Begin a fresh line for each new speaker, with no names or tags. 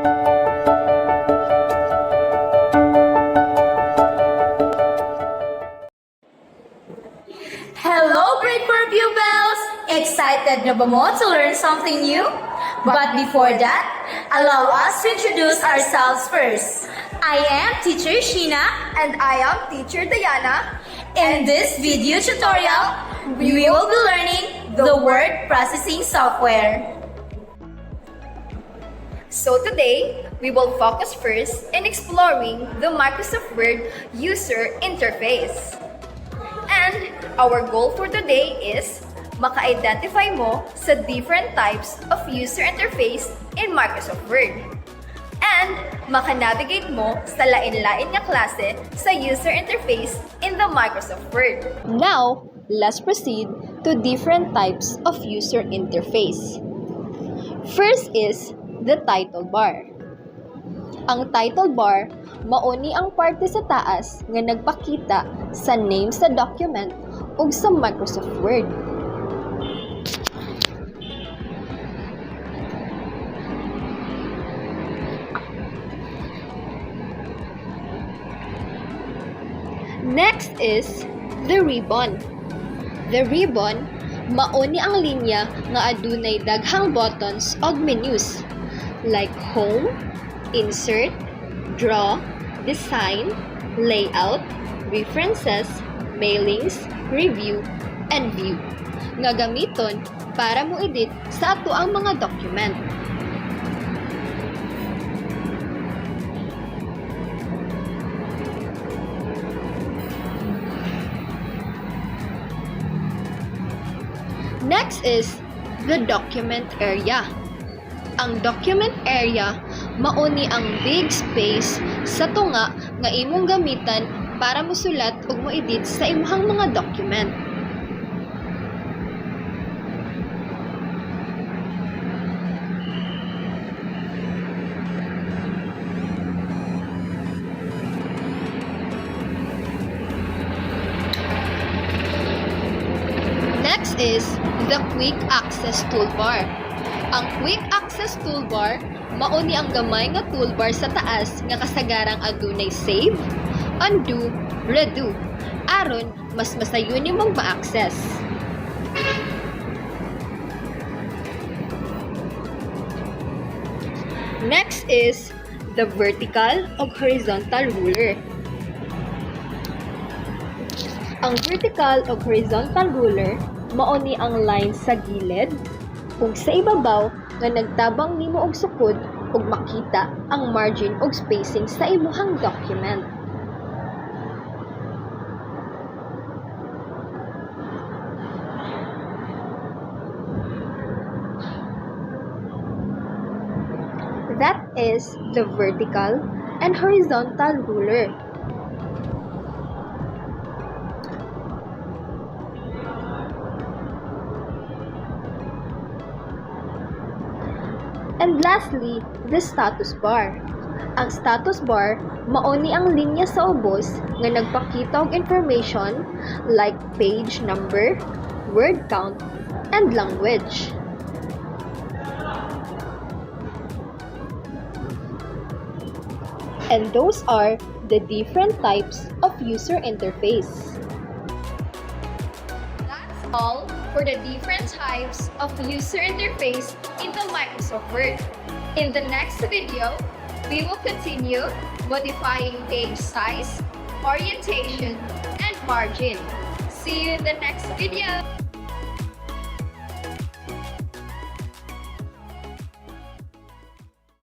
Hello, grade 4 pupils! Excited na ba mo to learn something new? But before that, allow us to introduce ourselves first. I am Teacher Sheena
And I am Teacher Diana.
In this video tutorial, we will be learning the word processing software.
So today, we will focus first in exploring the Microsoft Word user interface. And our goal for today is maka-identify mo sa different types of user interface in Microsoft Word. And maka-navigate mo sa lain-lain nga klase sa user interface in the Microsoft Word.
Now, let's proceed to different types of user interface. First is the title bar. Ang title bar, mauni ang parte sa taas nga nagpakita sa name sa document ug sa Microsoft Word. Next is the ribbon. The ribbon, mauni ang linya nga adunay daghang buttons ug menus like home, insert, draw, design, layout, references, mailings, review, and view nga gamiton para mo edit sa ato ang mga document. Next is the document area. Ang document area, mauni ang big space sa tunga nga imong gamitan para mosulat ug mo-edit sa imong mga document. Next is the quick access toolbar. Ang quick access toolbar, mauni ang gamay nga toolbar sa taas nga kasagarang adunay save, undo, redo, aron mas masayon nimong ma-access. Next is the vertical o horizontal ruler. Ang vertical o horizontal ruler, mauni ang line sa gilid ug sa ibabaw nga nagtabang nimo og sukod ug makita ang margin ug spacing sa imong document. That is the vertical and horizontal ruler. And lastly, the status bar. Ang status bar, mauni ang linya sa ubos nga nagpakita og information like page number, word count, and language. And those are the different types of user interface.
That's all for the different types of user interface in the Microsoft Word. In the next video, we will continue modifying page size, orientation, and margin. See you in the next video!